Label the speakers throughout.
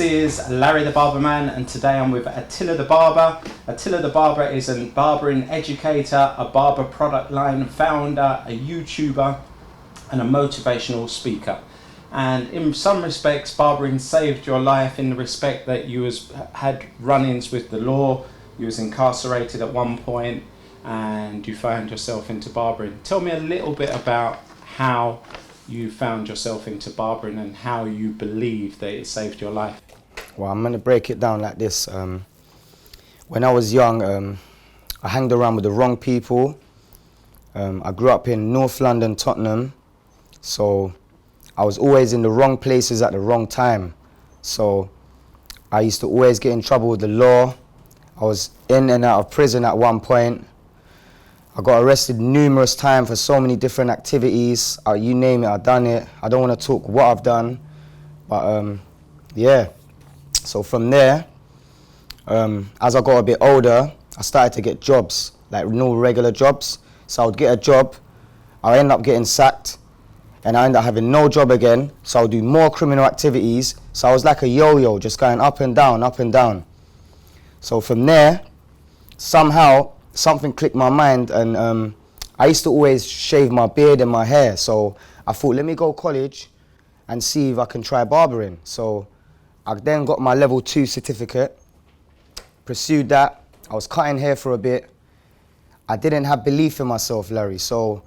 Speaker 1: This is Larry the Barber Man, and today I'm with Attila the Barber. Attila the Barber is a barbering educator, a barber product line founder, a YouTuber, and a motivational speaker. And in some respects, barbering saved your life in the respect that you had run-ins with the law, you was incarcerated at one point, and you found yourself into barbering. Tell me a little bit about how you found yourself into barbering and how you believe that it saved your life.
Speaker 2: Well, I'm going to break it down like this. When I was young, I hanged around with the wrong people. I grew up in North London, Tottenham, so I was always in the wrong places at the wrong time. So I used to always get in trouble with the law. I was in and out of prison at one point. I got arrested numerous times for so many different activities. You name it, I've done it. I don't want to talk what I've done, but yeah. So from there, as I got a bit older, I started to get jobs, like no regular jobs. So I would get a job, I end up getting sacked, and I end up having no job again. So I would do more criminal activities. So I was like a yo-yo, just going up and down, up and down. So from there, somehow, something clicked my mind, and I used to always shave my beard and my hair, so I thought, let me go college and see if I can try barbering. So I then got my level 2 certificate, pursued that. I was cutting hair for a bit. I didn't have belief in myself, Larry, so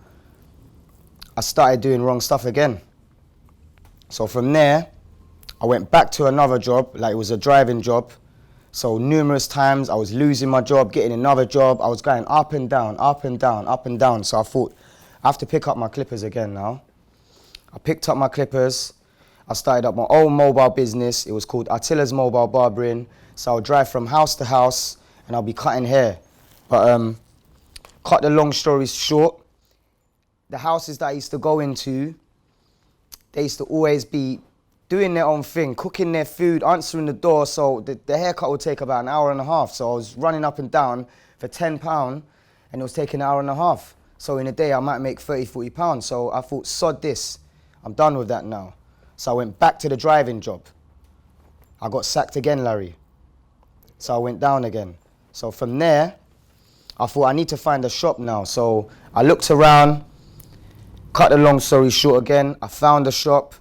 Speaker 2: I started doing wrong stuff again. So from there, I went back to another job, like it was a driving job. So numerous times I was losing my job, getting another job. I was going up and down, up and down, up and down. So I thought, I have to pick up my clippers again now. I picked up my clippers. I started up my own mobile business. It was called Attila's Mobile Barbering. So I'll drive from house to house and I'll be cutting hair. But cut the long story short, the houses that I used to go into, they used to always be doing their own thing, cooking their food, answering the door, so the haircut would take about an hour and a half. So I was running up and down for £10 and it was taking an hour and a half. So in a day I might make £30–40. So I thought, sod this, I'm done with that now. So I went back to the driving job. I got sacked again, Larry. So I went down again. So from there, I thought I need to find a shop now. So I looked around, cut the long story short again, I found a shop.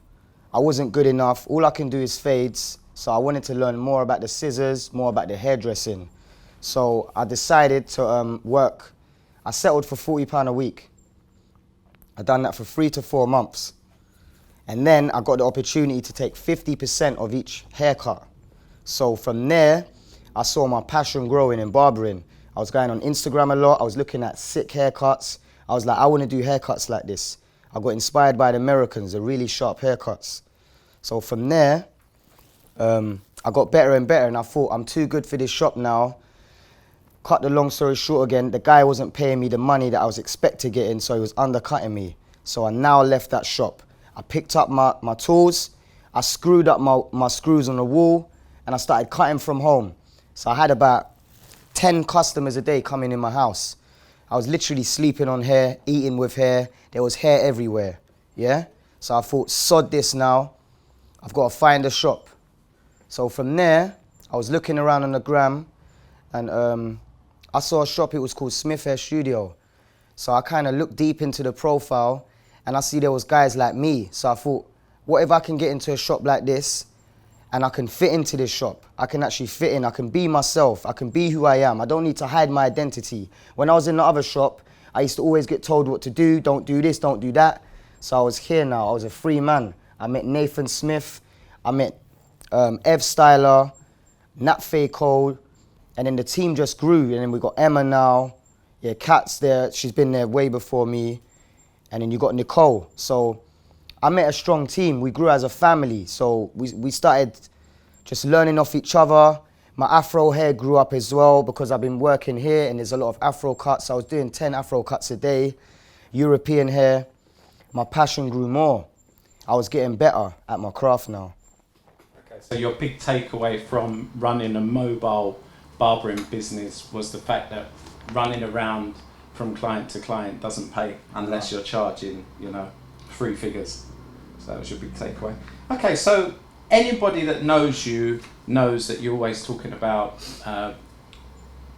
Speaker 2: I wasn't good enough. All I can do is fades. So I wanted to learn more about the scissors, more about the hairdressing. So I decided to work. I settled for £40 a week. I done that for 3 to 4 months. And then I got the opportunity to take 50% of each haircut. So from there, I saw my passion growing in barbering. I was going on Instagram a lot. I was looking at sick haircuts. I was like, I want to do haircuts like this. I got inspired by the Americans, the really sharp haircuts. So from there, I got better and better, and I thought, I'm too good for this shop now. Cut the long story short again, the guy wasn't paying me the money that I was expected getting, so he was undercutting me. So I now left that shop. I picked up my tools, I screwed up my screws on the wall, and I started cutting from home. So I had about 10 customers a day coming in my house. I was literally sleeping on hair, eating with hair. There was hair everywhere, yeah? So I thought, sod this now. I've got to find a shop. So from there, I was looking around on the gram, and I saw a shop. It was called Smith Hair Studio. So I kind of looked deep into the profile, and I see there was guys like me. So I thought, what if I can get into a shop like this, and I can fit into this shop? I can actually fit in, I can be myself, I can be who I am. I don't need to hide my identity. When I was in the other shop, I used to always get told what to do, don't do this, don't do that. So I was here now, I was a free man. I met Nathan Smith, I met Ev Styler, Nat Faye Cole, and then the team just grew. And then we got Emma now, yeah, Kat's there, she's been there way before me. And then you got Nicole. So I met a strong team. We grew as a family. So we started just learning off each other. My afro hair grew up as well because I've been working here and there's a lot of afro cuts. I was doing 10 afro cuts a day, European hair. My passion grew more. I was getting better at my craft now.
Speaker 1: Okay, so your big takeaway from running a mobile barbering business was the fact that running around from client to client doesn't pay unless you're charging, 3 figures. So that was your big takeaway. Okay, so Anybody that knows you knows that you're always talking about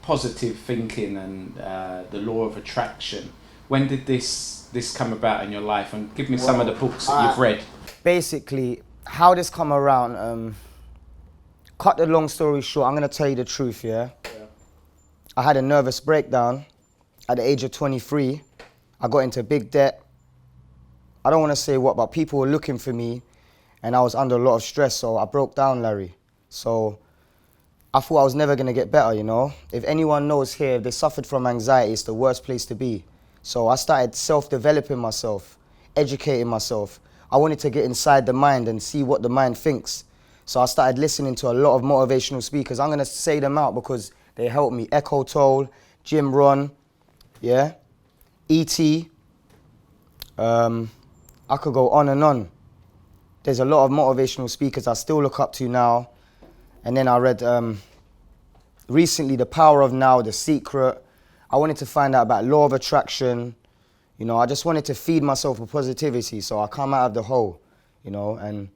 Speaker 1: positive thinking and the law of attraction. When did this come about in your life? And give me some of the books that you've read.
Speaker 2: Basically, how this come around, cut the long story short, I'm going to tell you the truth, yeah? I had a nervous breakdown at the age of 23. I got into big debt. I don't want to say what, but people were looking for me and I was under a lot of stress, so I broke down, Larry. So I thought I was never going to get better, you know? If anyone knows here, if they suffered from anxiety, it's the worst place to be. So I started self-developing myself, educating myself. I wanted to get inside the mind and see what the mind thinks. So I started listening to a lot of motivational speakers. I'm going to say them out because they helped me. Eckhart Tolle, Jim Rohn, yeah, E.T. I could go on and on. There's a lot of motivational speakers I still look up to now. And then I read recently The Power of Now, The Secret. I wanted to find out about law of attraction. You know, I just wanted to feed myself with positivity, so I come out of the hole, you know, and...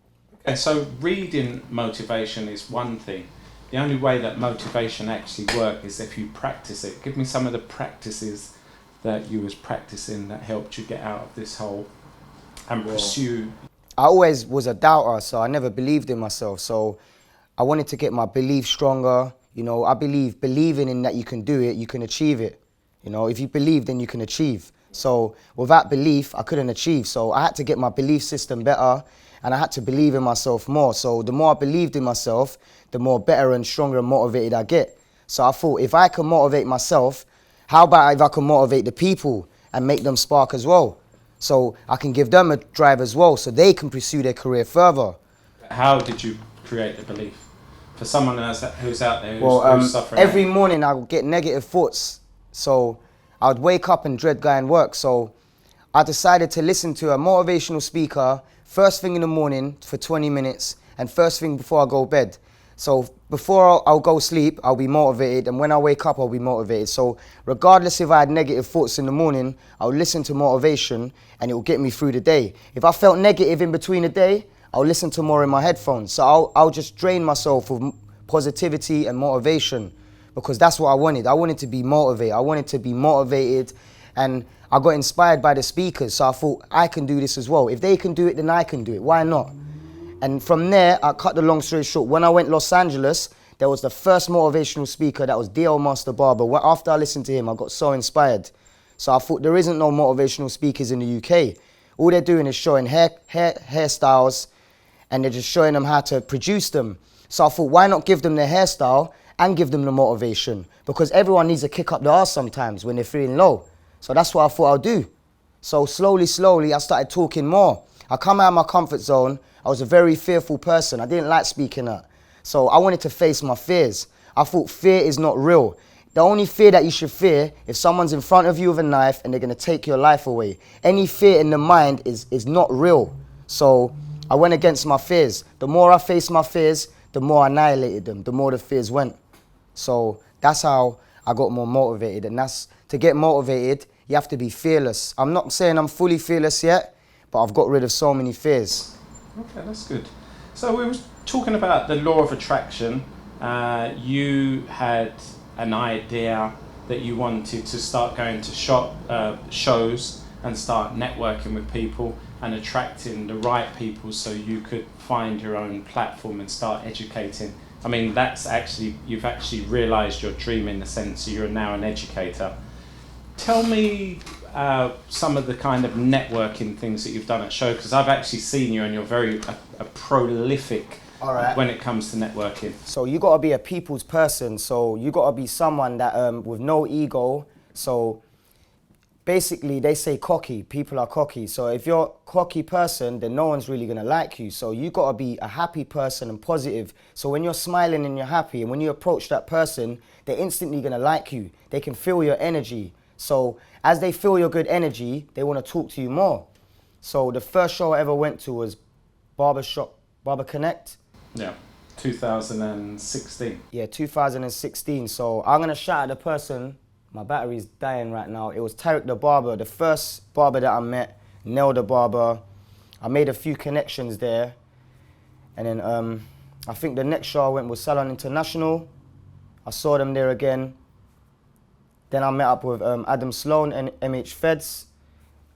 Speaker 1: Okay, so reading motivation is one thing. The only way that motivation actually works is if you practice it. Give me some of the practices that you was practicing that helped you get out of this hole and pursue.
Speaker 2: I always was a doubter, so I never believed in myself. So I wanted to get my belief stronger. You know, I believing in that you can do it, you can achieve it. You know, if you believe, then you can achieve. So without belief, I couldn't achieve. So I had to get my belief system better and I had to believe in myself more. So the more I believed in myself, the more better and stronger and motivated I get. So I thought, if I can motivate myself, how about if I can motivate the people and make them spark as well? So I can give them a drive as well so they can pursue their career further.
Speaker 1: How did you create the belief? For someone who's out there who's suffering.
Speaker 2: Every morning I would get negative thoughts. So I would wake up and dread going work. So I decided to listen to a motivational speaker first thing in the morning for 20 minutes and first thing before I go to bed. So before I'll go sleep, I'll be motivated, and when I wake up, I'll be motivated. So regardless if I had negative thoughts in the morning, I'll listen to motivation and it will get me through the day. If I felt negative in between the day, I'll listen to more in my headphones. So I'll just drain myself with positivity and motivation because that's what I wanted. I wanted to be motivated. I wanted to be motivated, and I got inspired by the speakers. So I thought, I can do this as well. If they can do it, then I can do it. Why not? And from there, I cut the long story short. When I went to Los Angeles, there was the first motivational speaker, that was D.L. Master Barber. After I listened to him, I got so inspired. So I thought, there isn't no motivational speakers in the UK. All they're doing is showing hairstyles, and they're just showing them how to produce them. So I thought, why not give them their hairstyle and give them the motivation? Because everyone needs a kick up the arse sometimes when they're feeling low. So that's what I thought I'll do. So slowly, I started talking more. I come out of my comfort zone. I was a very fearful person. I didn't like speaking up. So I wanted to face my fears. I thought fear is not real. The only fear that you should fear if someone's in front of you with a knife and they're going to take your life away. Any fear in the mind is not real. So I went against my fears. The more I faced my fears, the more I annihilated them, the more the fears went. So that's how I got more motivated. And that's, to get motivated, you have to be fearless. I'm not saying I'm fully fearless yet, but I've got rid of so many fears.
Speaker 1: Okay, that's good. So we were talking about the law of attraction. You had an idea that you wanted to start going to shows and start networking with people and attracting the right people so you could find your own platform and start educating. I mean, you've actually realised your dream in the sense that you're now an educator. Tell me some of the kind of networking things that you've done at show, because I've actually seen you and you're very prolific when it comes to networking.
Speaker 2: So you got to be a people's person. So you got to be someone that with no ego. So basically they say cocky, people are cocky. So if you're a cocky person, then no one's really going to like you. So you got to be a happy person and positive. So when you're smiling and you're happy, and when you approach that person, they're instantly going to like you. They can feel your energy. So as they feel your good energy, they want to talk to you more. So the first show I ever went to was Barber Connect.
Speaker 1: Yeah, 2016.
Speaker 2: Yeah, 2016. So I'm going to shout at the person. My battery's dying right now. It was Tarek the Barber, the first barber that I met, Nell the Barber. I made a few connections there. And then I think the next show I went was Salon International. I saw them there again. Then I met up with Adam Sloan and MH Feds.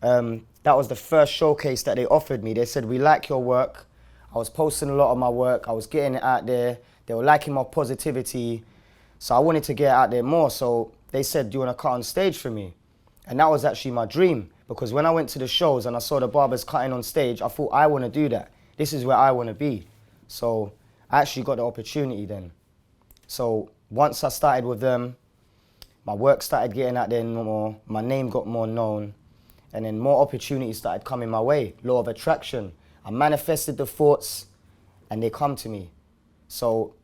Speaker 2: That was the first showcase that they offered me. They said, we like your work. I was posting a lot of my work. I was getting it out there. They were liking my positivity. So I wanted to get out there more. So they said, do you want to cut on stage for me? And that was actually my dream. Because when I went to the shows and I saw the barbers cutting on stage, I thought, I want to do that. This is where I want to be. So I actually got the opportunity then. So once I started with them, my work started getting out there more. My name got more known. And then more opportunities started coming my way. Law of attraction. I manifested the thoughts and they come to me. So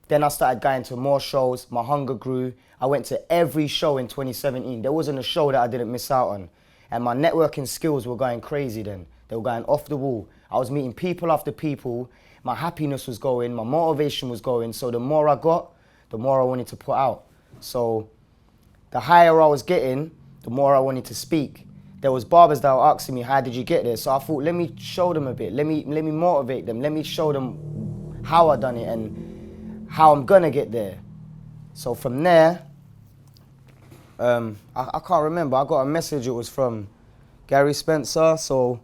Speaker 2: then I started going to more shows. My hunger grew. I went to every show in 2017. There wasn't a show that I didn't miss out on. And my networking skills were going crazy then. They were going off the wall. I was meeting people after people. My happiness was going. My motivation was going. So the more I got, the more I wanted to put out. So the higher I was getting, the more I wanted to speak. There was barbers that were asking me, how did you get there? So I thought, let me show them a bit. Let me motivate them. Let me show them how I done it and how I'm gonna get there. So from there, I can't remember. I got a message. It was from Gary Spencer. So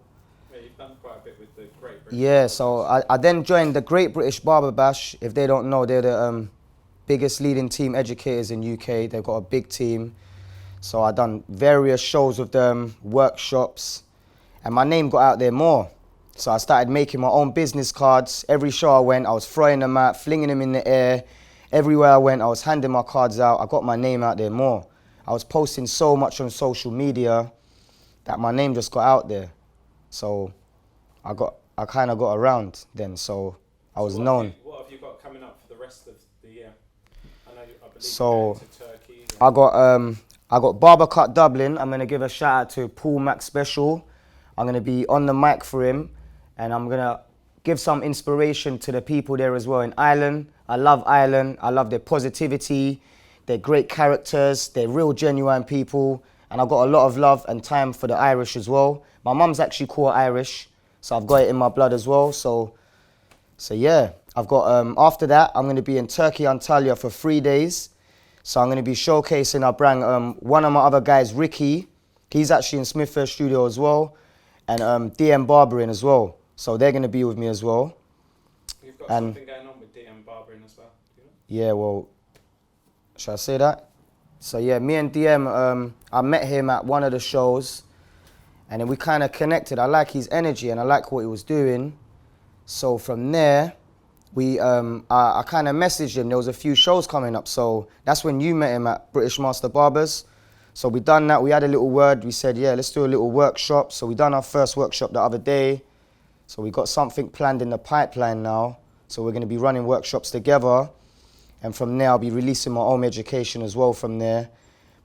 Speaker 1: yeah, you've done quite a bit with the Great British.
Speaker 2: Yeah. So I then joined the Great British Barber Bash. If they don't know, they're the biggest leading team educators in UK. They've got a big team. So I done various shows with them, workshops, and my name got out there more. So I started making my own business cards. Every show I went, I was throwing them out, flinging them in the air. Everywhere I went, I was handing my cards out. I got my name out there more. I was posting so much on social media that my name just got out there. So I kind of got around then. So I was known.
Speaker 1: What have you got coming up for the rest of the year? I believe
Speaker 2: So
Speaker 1: you're going to Turkey.
Speaker 2: I got Barber Cut Dublin. I'm going to give a shout out to Paul Mac Special. I'm going to be on the mic for him. And I'm going to give some inspiration to the people there as well in Ireland. I love Ireland. I love their positivity. They're great characters. They're real genuine people. And I've got a lot of love and time for the Irish as well. My mum's actually quarter Irish. So I've got it in my blood as well. So yeah. I've got, after that, I'm going to be in Turkey, Antalya for 3 days. So I'm going to be showcasing our brand. One of my other guys, Ricky, he's actually in Smithfield Studio as well, and DM Barbering as well. So they're going to be with me as well.
Speaker 1: You've got something going on with DM Barbering as well, do you know?
Speaker 2: Yeah, well, should I say that? So yeah, me and DM, I met him at one of the shows, and then we kind of connected. I like his energy and I like what he was doing. So from there, I kind of messaged him. There was a few shows coming up, so that's when you met him at British Master Barbers. So we done that. We had a little word. We said, yeah, let's do a little workshop. So we done our first workshop the other day. So we got something planned in the pipeline now. So we're going to be running workshops together, and from there I'll be releasing my own education as well from there,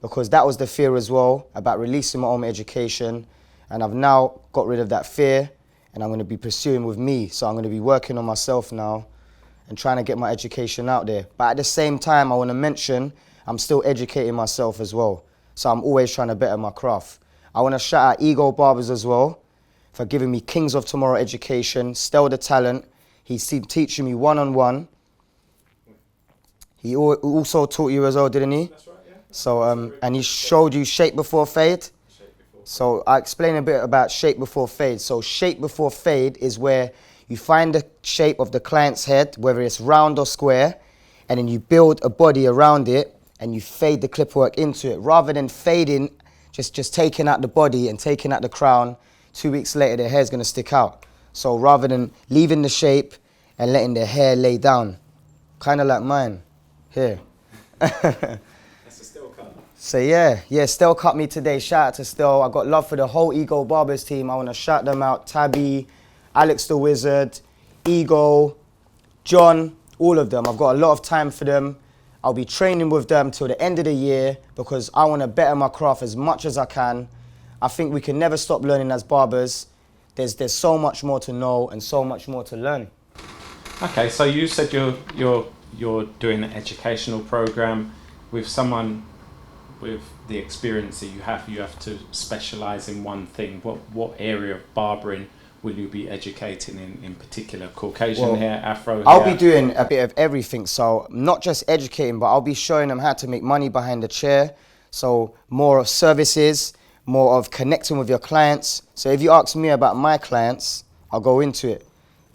Speaker 2: because that was the fear as well about releasing my own education, and I've now got rid of that fear, and I'm going to be pursuing with me. So I'm going to be working on myself now and trying to get my education out there. But at the same time, I want to mention I'm still educating myself as well. So I'm always trying to better my craft. I want to shout out Ego Barbers as well for giving me Kings of Tomorrow education, Stel the Talent. He's teaching me one-on-one. He also taught you as well, didn't he?
Speaker 1: That's right, yeah.
Speaker 2: So, and he showed you Shape Before Fade. So I explain a bit about Shape Before Fade. So Shape Before Fade is where you find the shape of the client's head, whether it's round or square, and then you build a body around it and you fade the clip work into it. Rather than fading, just taking out the body and taking out the crown, 2 weeks later their hair's gonna stick out. So rather than leaving the shape and letting their hair lay down, kind of like mine, here.
Speaker 1: That's a still cut.
Speaker 2: So yeah, Stel cut me today. Shout out to Stel. I got love for the whole Ego Barbers team. I wanna shout them out. Tabby, Alex the Wizard, Ego, John, all of them. I've got a lot of time for them. I'll be training with them till the end of the year because I want to better my craft as much as I can. I think we can never stop learning as barbers. There's so much more to know and so much more to learn.
Speaker 1: Okay, so you said you're doing an educational program with someone with the experience that you have to specialize in one thing. What area of barbering will you be educating in particular? Caucasian
Speaker 2: Well,
Speaker 1: hair, Afro hair?
Speaker 2: I'll be doing a bit of everything. So not just educating, but I'll be showing them how to make money behind the chair. So more of services, more of connecting with your clients. So if you ask me about my clients, I'll go into it.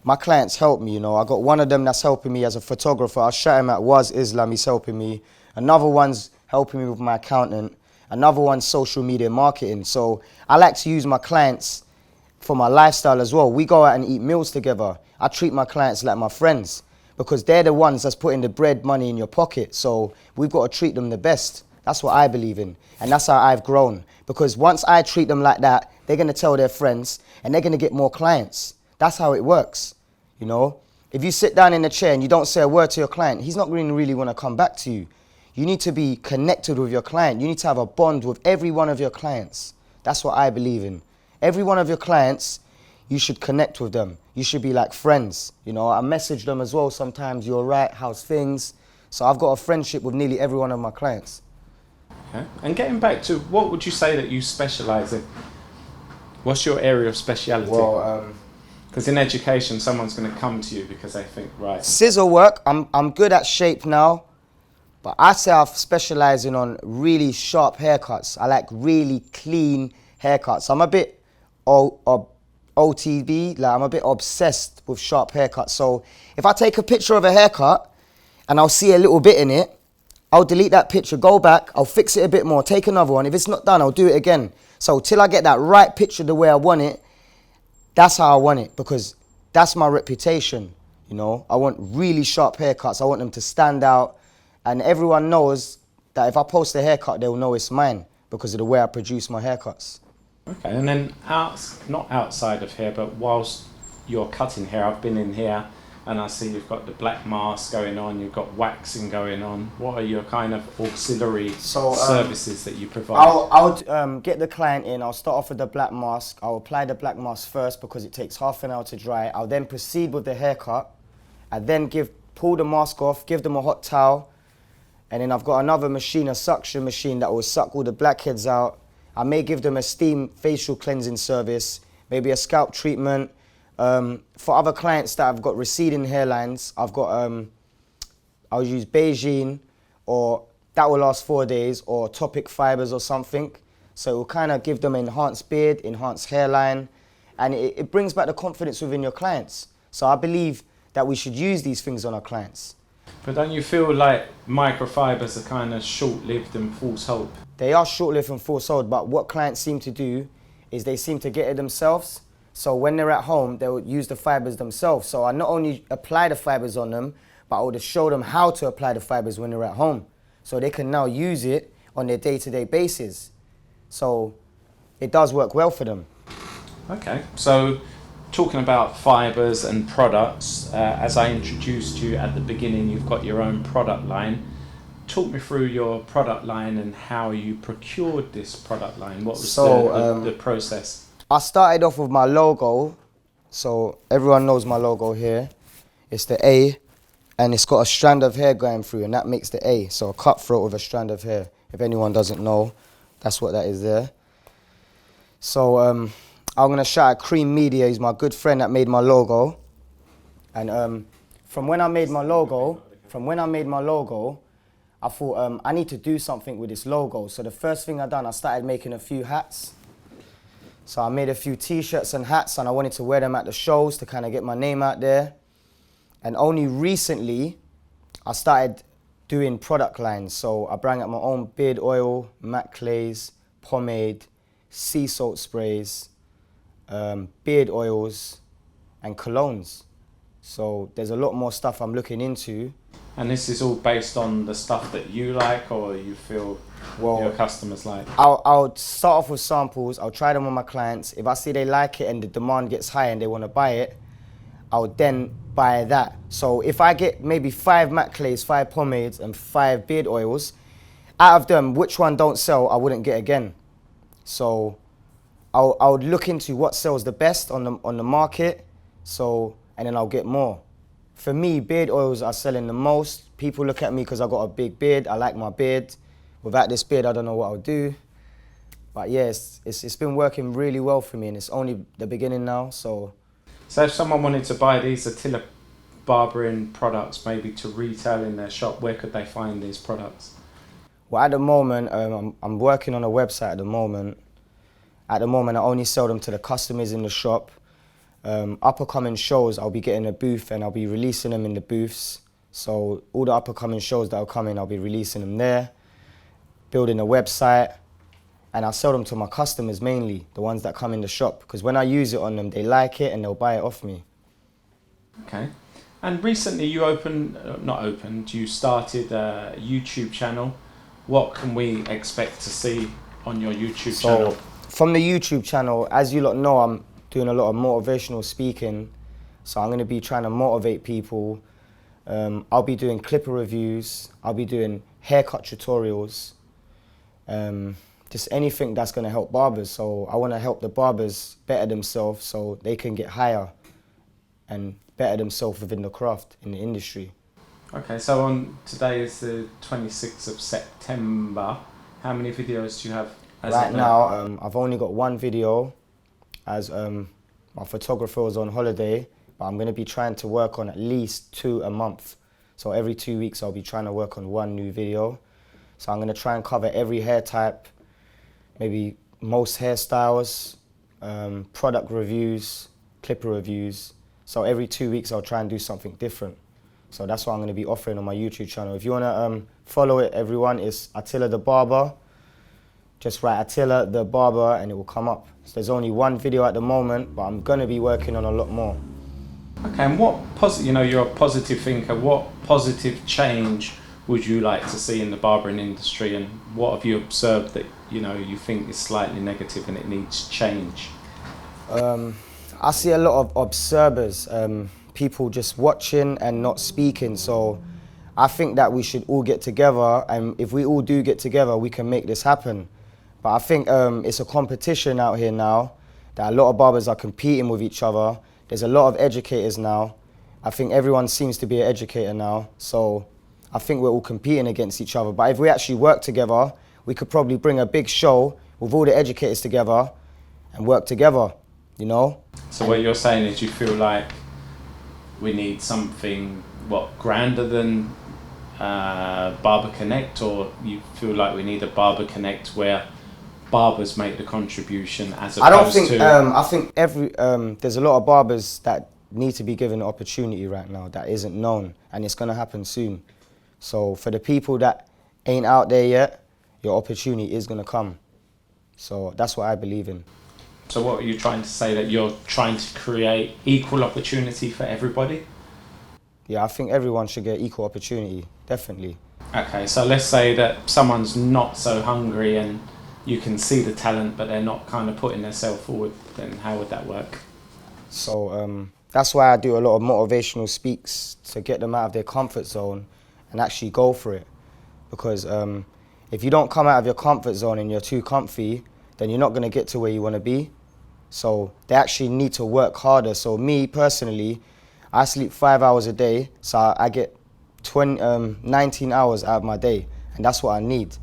Speaker 2: My clients help me, you know. I got one of them that's helping me as a photographer. I'll shout him out, Was Islam, he's helping me. Another one's helping me with my accountant. Another one's social media marketing. So I like to use my clients for my lifestyle as well. We go out and eat meals together. I treat my clients like my friends because they're the ones that's putting the bread money in your pocket. So we've got to treat them the best. That's what I believe in. And that's how I've grown. Because once I treat them like that, they're going to tell their friends and they're going to get more clients. That's how it works, you know. If you sit down in a chair and you don't say a word to your client, he's not going to really want to come back to you. You need to be connected with your client. You need to have a bond with every one of your clients. That's what I believe in. Every one of your clients, you should connect with them. You should be like friends. You know, I message them as well sometimes, you're right, how's things? So I've got a friendship with nearly every one of my clients.
Speaker 1: Okay. And getting back to, what would you say that you specialise in? What's your area of speciality?
Speaker 2: Well,
Speaker 1: because in education, someone's going to come to you because they think, right.
Speaker 2: scissor work, I'm good at shape now, but I say I'm specialising on really sharp haircuts. I like really clean haircuts. I'm a bit OTB, like I'm a bit obsessed with sharp haircuts. So if I take a picture of a haircut and I'll see a little bit in it, I'll delete that picture, go back, I'll fix it a bit more, take another one. If it's not done, I'll do it again. So till I get that right picture the way I want it, that's how I want it, because that's my reputation, you know. I want really sharp haircuts. I want them to stand out, and everyone knows that if I post a haircut, they'll know it's mine because of the way I produce my haircuts.
Speaker 1: Okay, and then not outside of here, but whilst you're cutting hair, I've been in here and I see you've got the black mask going on, you've got waxing going on. What are your kind of auxiliary services that you provide?
Speaker 2: I'll get the client in, I'll start off with the black mask. I'll apply the black mask first because it takes half an hour to dry. I'll then proceed with the haircut. I then pull the mask off, give them a hot towel, and then I've got another machine, a suction machine that will suck all the blackheads out. I may give them a steam facial cleansing service, maybe a scalp treatment. For other clients that have got receding hairlines, I'll use Beijing, or that will last 4 days, or Topic Fibers or something. So it will kind of give them enhanced beard, enhanced hairline, and it brings back the confidence within your clients. So I believe that we should use these things on our clients.
Speaker 1: But don't you feel like microfibers are kind of short-lived and false hope?
Speaker 2: They are short-lived and false-sold, but what clients seem to do is they seem to get it themselves. So when they're at home, they'll use the fibers themselves. So I not only apply the fibers on them, but I would show them how to apply the fibers when they're at home. So they can now use it on their day-to-day basis. So it does work well for them.
Speaker 1: Okay, so talking about fibers and products, as I introduced you at the beginning, you've got your own product line. Talk me through your product line and how you procured this product line. What was the process?
Speaker 2: I started off with my logo, so everyone knows my logo here. It's the A, and it's got a strand of hair going through, and that makes the A. So a cutthroat with a strand of hair. If anyone doesn't know, that's what that is there. So I'm gonna shout out Cream Media. He's my good friend that made my logo. And from when I made my logo, I thought I need to do something with this logo. So the first thing I done, I started making a few hats. So I made a few t-shirts and hats, and I wanted to wear them at the shows to kind of get my name out there. And only recently, I started doing product lines. So I bring up my own beard oil, matte clays, pomade, sea salt sprays, beard oils, and colognes. So there's a lot more stuff I'm looking into.
Speaker 1: And this is all based on the stuff that you like, or you feel your customers like?
Speaker 2: I'll start off with samples. I'll try them on my clients. If I see they like it and the demand gets high and they want to buy it, I'll then buy that. So if I get maybe 5 matte clays, 5 pomades, and 5 beard oils, out of them, which one don't sell, I wouldn't get again. So I would look into what sells the best on the market, and then I'll get more. For me, beard oils are selling the most. People look at me because I got a big beard. I like my beard. Without this beard, I don't know what I'll do. But yeah, it's been working really well for me, and it's only the beginning now, so
Speaker 1: So if someone wanted to buy these Attila Barbering products, maybe to retail in their shop, where could they find these products?
Speaker 2: Well, at the moment, I'm working on a website at the moment. At the moment, I only sell them to the customers in the shop. Upcoming shows, I'll be getting a booth and I'll be releasing them in the booths. So all the upcoming shows that are coming, I'll be releasing them there, building a website, and I'll sell them to my customers mainly, the ones that come in the shop. Because when I use it on them, they like it and they'll buy it off me.
Speaker 1: Okay. And recently you you started a YouTube channel. What can we expect to see on your YouTube channel?
Speaker 2: From the YouTube channel, as you lot know, I'm doing a lot of motivational speaking. So I'm going to be trying to motivate people. I'll be doing clipper reviews. I'll be doing haircut tutorials. Just anything that's going to help barbers. So I want to help the barbers better themselves so they can get higher and better themselves within the craft, in the industry.
Speaker 1: Okay, so today is the 26th of September. How many videos do you have?
Speaker 2: Right now, I've only got one video as my photographer was on holiday, but I'm going to be trying to work on at least 2 a month. So every 2 weeks I'll be trying to work on one new video. So I'm going to try and cover every hair type, maybe most hairstyles, product reviews, clipper reviews. So every 2 weeks I'll try and do something different. So that's what I'm going to be offering on my YouTube channel. If you want to follow it, everyone, it's Attila the Barber. Just write Attila the Barber and it will come up. So there's only one video at the moment, but I'm going to be working on a lot more.
Speaker 1: Okay, and you're a positive thinker. What positive change would you like to see in the barbering industry, and what have you observed that you think is slightly negative and it needs change?
Speaker 2: I see a lot of observers, people just watching and not speaking. So I think that we should all get together, and if we all do get together, we can make this happen. But I think it's a competition out here now, that a lot of barbers are competing with each other. There's a lot of educators now. I think everyone seems to be an educator now. So I think we're all competing against each other. But if we actually work together, we could probably bring a big show with all the educators together and work together,
Speaker 1: So what you're saying is you feel like we need something, grander than Barber Connect, or you feel like we need a Barber Connect where barbers make the contribution as opposed to...
Speaker 2: I think there's a lot of barbers that need to be given an opportunity right now that isn't known, and it's going to happen soon. So for the people that ain't out there yet, your opportunity is going to come. So that's what I believe in.
Speaker 1: So what are you trying to say, that you're trying to create equal opportunity for everybody?
Speaker 2: Yeah, I think everyone should get equal opportunity, definitely.
Speaker 1: Okay, so let's say that someone's not so hungry and you can see the talent, but they're not kind of putting themselves forward, then how would that work?
Speaker 2: So that's why I do a lot of motivational speaks, to get them out of their comfort zone and actually go for it. Because if you don't come out of your comfort zone and you're too comfy, then you're not going to get to where you want to be. So they actually need to work harder. So me personally, I sleep 5 hours a day, so I get 19 hours out of my day, and that's what I need.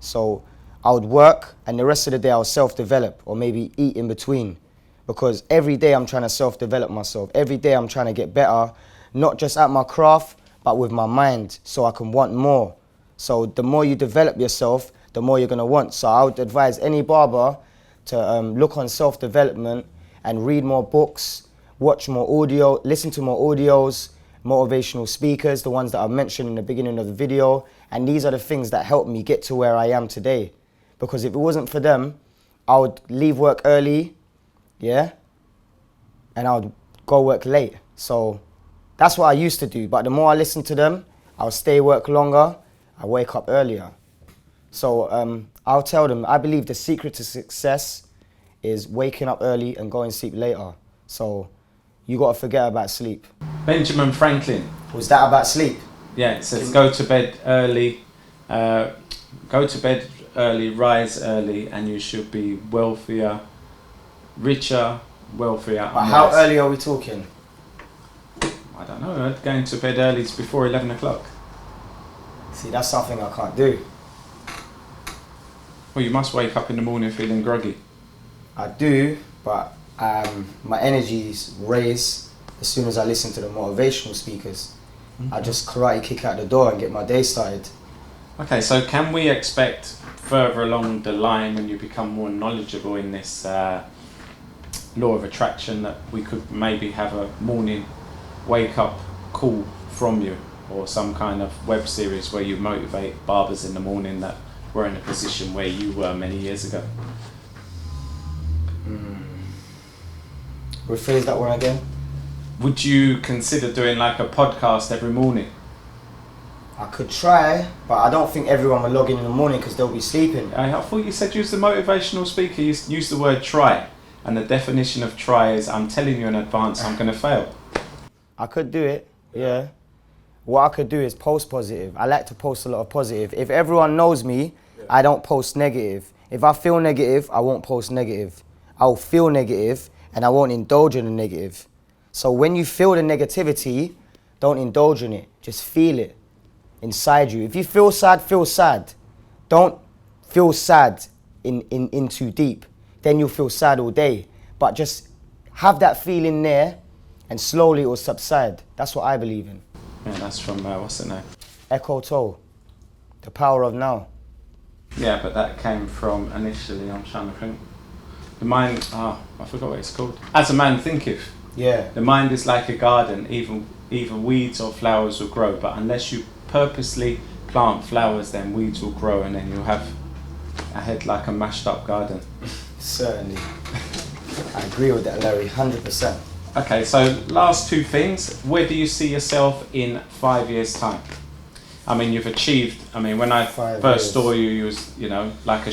Speaker 2: So I would work, and the rest of the day I'll self-develop, or maybe eat in between. Because every day I'm trying to self-develop myself. Every day I'm trying to get better, not just at my craft, but with my mind, so I can want more. So the more you develop yourself, the more you're going to want. So I would advise any barber to look on self-development and read more books, watch more audio, listen to more audios, motivational speakers, the ones that I mentioned in the beginning of the video. And these are the things that helped me get to where I am today. Because if it wasn't for them, I would leave work early, yeah, and I would go work late. So that's what I used to do. But the more I listen to them, I'll stay work longer, I wake up earlier. So I'll tell them, I believe the secret to success is waking up early and going to sleep later. So you got to forget about sleep.
Speaker 1: Benjamin Franklin.
Speaker 2: Was that about sleep?
Speaker 1: Yeah, it says go to bed early, rise early, and you should be wealthier, richer, wealthier.
Speaker 2: But how early are we talking?
Speaker 1: I don't know, going to bed early is before 11 o'clock.
Speaker 2: See, that's something I can't do.
Speaker 1: Well, you must wake up in the morning feeling groggy.
Speaker 2: I do, but my energies raise as soon as I listen to the motivational speakers. I just karate kick out the door and get my day started.
Speaker 1: Okay, so can we expect further along the line when you become more knowledgeable in this law of attraction that we could maybe have a morning wake up call from you, or some kind of web series where you motivate barbers in the morning that were in a position where you were many years ago?
Speaker 2: Rephrase that one again.
Speaker 1: Would you consider doing like a podcast every morning?
Speaker 2: I could try, but I don't think everyone will log in the morning because they'll be sleeping.
Speaker 1: I thought you said you was the motivational speaker. You used the word try, and the definition of try is I'm telling you in advance I'm going to fail.
Speaker 2: I could do it, yeah. What I could do is post positive. I like to post a lot of positive. If everyone knows me, I don't post negative. If I feel negative, I won't post negative. I'll feel negative and I won't indulge in the negative. So when you feel the negativity, don't indulge in it. Just feel it inside you. If you feel sad, feel sad. Don't feel sad in too deep. Then you'll feel sad all day. But just have that feeling there and slowly it will subside. That's what I believe in.
Speaker 1: Yeah, that's from, what's it name?
Speaker 2: Eckhart Tolle, The Power of Now.
Speaker 1: Yeah, but that came from initially, I'm trying to think. The mind, I forgot what it's called. As a man thinketh.
Speaker 2: Yeah.
Speaker 1: The mind is like a garden, either weeds or flowers will grow, but unless you purposely plant flowers, then weeds will grow and then you'll have a head like a mashed up garden.
Speaker 2: Certainly. I agree with that, Larry, 100%.
Speaker 1: Okay, so last two things. Where do you see yourself in 5 years' time? I mean, you've achieved, when I first saw you, you was, like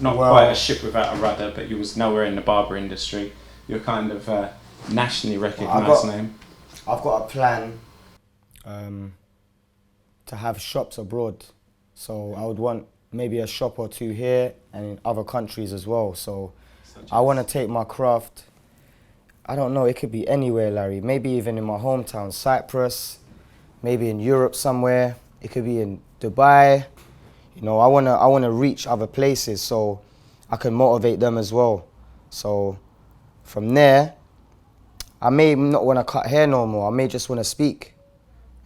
Speaker 1: not quite a ship without a rudder, but you was nowhere in the barber industry. You're kind of a nationally recognised name.
Speaker 2: I've got a plan to have shops abroad. So I would want maybe a shop or two here and in other countries as well. So I want to take my craft, I don't know, it could be anywhere, Larry. Maybe even in my hometown, Cyprus, maybe in Europe somewhere. It could be in Dubai. I wanna reach other places so I can motivate them as well. So from there, I may not want to cut hair no more. I may just want to speak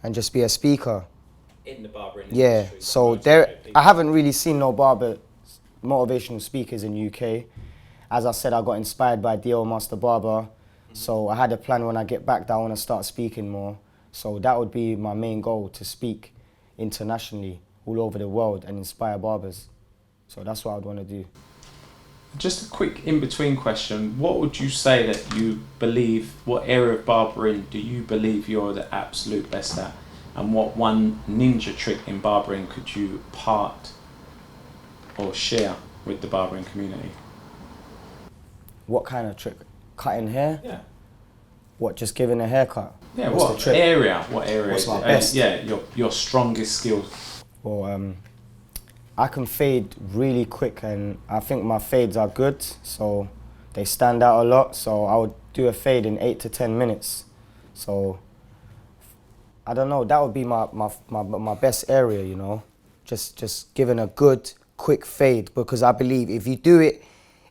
Speaker 2: and just be a speaker.
Speaker 1: In the barber industry.
Speaker 2: Yeah, so I haven't really seen no barber motivational speakers in UK. As I said, I got inspired by DL Master Barber. So I had a plan when I get back that I want to start speaking more. So that would be my main goal, to speak internationally all over the world and inspire barbers. So that's what I'd want to do.
Speaker 1: Just a quick in-between question. What would you say that you believe, what area of barbering do you believe you're the absolute best at? And what one ninja trick in barbering could you part or share with the barbering community?
Speaker 2: What kind of trick? Cutting hair?
Speaker 1: Yeah.
Speaker 2: What, just giving a haircut?
Speaker 1: Yeah,
Speaker 2: What's
Speaker 1: what
Speaker 2: the trick?
Speaker 1: area? What area?
Speaker 2: What's my best?
Speaker 1: Your strongest skill.
Speaker 2: Well, I can fade really quick and I think my fades are good, so they stand out a lot. So I would do a fade in 8 to 10 minutes. So I don't know, that would be my best area, just giving a good, quick fade, because I believe if you do it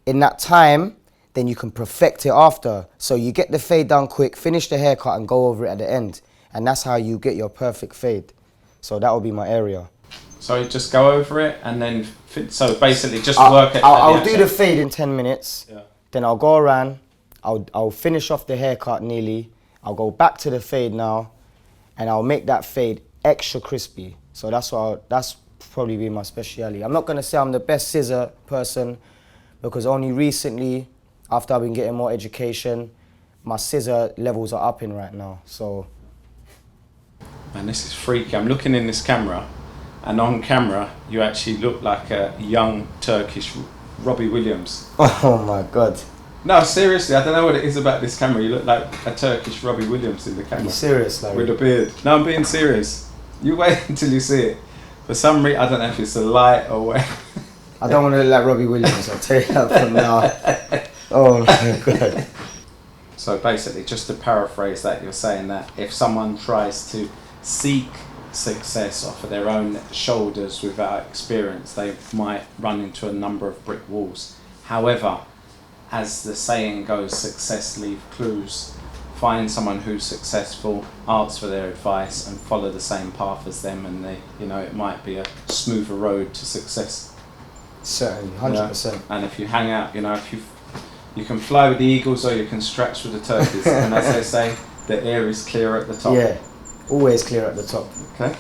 Speaker 2: in that time, then you can perfect it after. So you get the fade done quick, finish the haircut and go over it at the end. And that's how you get your perfect fade. So that would be my area.
Speaker 1: So just go over it and then, so basically just work it.
Speaker 2: I'll do the fade in 10 minutes.
Speaker 1: Yeah.
Speaker 2: Then I'll go around, I'll finish off the haircut nearly. I'll go back to the fade now and I'll make that fade extra crispy. So that's probably be my speciality. I'm not gonna say I'm the best scissor person, because only recently, after I've been getting more education, my scissor levels are upping right now, so.
Speaker 1: Man, this is freaky. I'm looking in this camera, and on camera, you actually look like a young Turkish Robbie Williams.
Speaker 2: Oh my God.
Speaker 1: No, seriously, I don't know what it is about this camera. You look like a Turkish Robbie Williams in the camera.
Speaker 2: Are you serious, Larry?
Speaker 1: With a beard. No, I'm being serious. You wait until you see it. For some reason, I don't know if it's the light or what.
Speaker 2: I don't want to look like Robbie Williams, I'll tell you that from now. Oh my God.
Speaker 1: So basically, just to paraphrase that, you're saying that if someone tries to seek success off of their own shoulders without experience, they might run into a number of brick walls. However, as the saying goes, success leaves clues. Find someone who's successful, ask for their advice, and follow the same path as them, and it might be a smoother road to success.
Speaker 2: Certainly, 100%.
Speaker 1: And if you hang out, if you can fly with the eagles or you can stretch with the turkeys, and as they say, the air is clear at the top.
Speaker 2: Yeah, always clear at the top.
Speaker 1: Okay.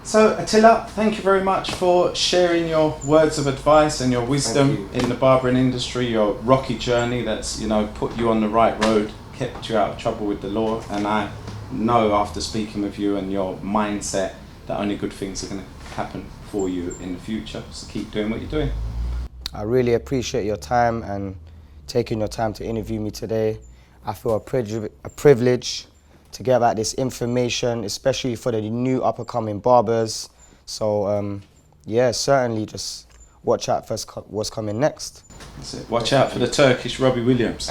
Speaker 1: So Attila, thank you very much for sharing your words of advice and your wisdom in the barbering industry, your rocky journey that's, put you on the right road, kept you out of trouble with the law, and I know after speaking with you and your mindset that only good things are going to happen for you in the future. So keep doing what you're doing.
Speaker 2: I really appreciate your time and taking your time to interview me today. I feel a privilege to get out this information, especially for the new up-and-coming barbers. So, yeah, certainly just watch out for what's coming next.
Speaker 1: That's it. Watch out for the Turkish Robbie Williams.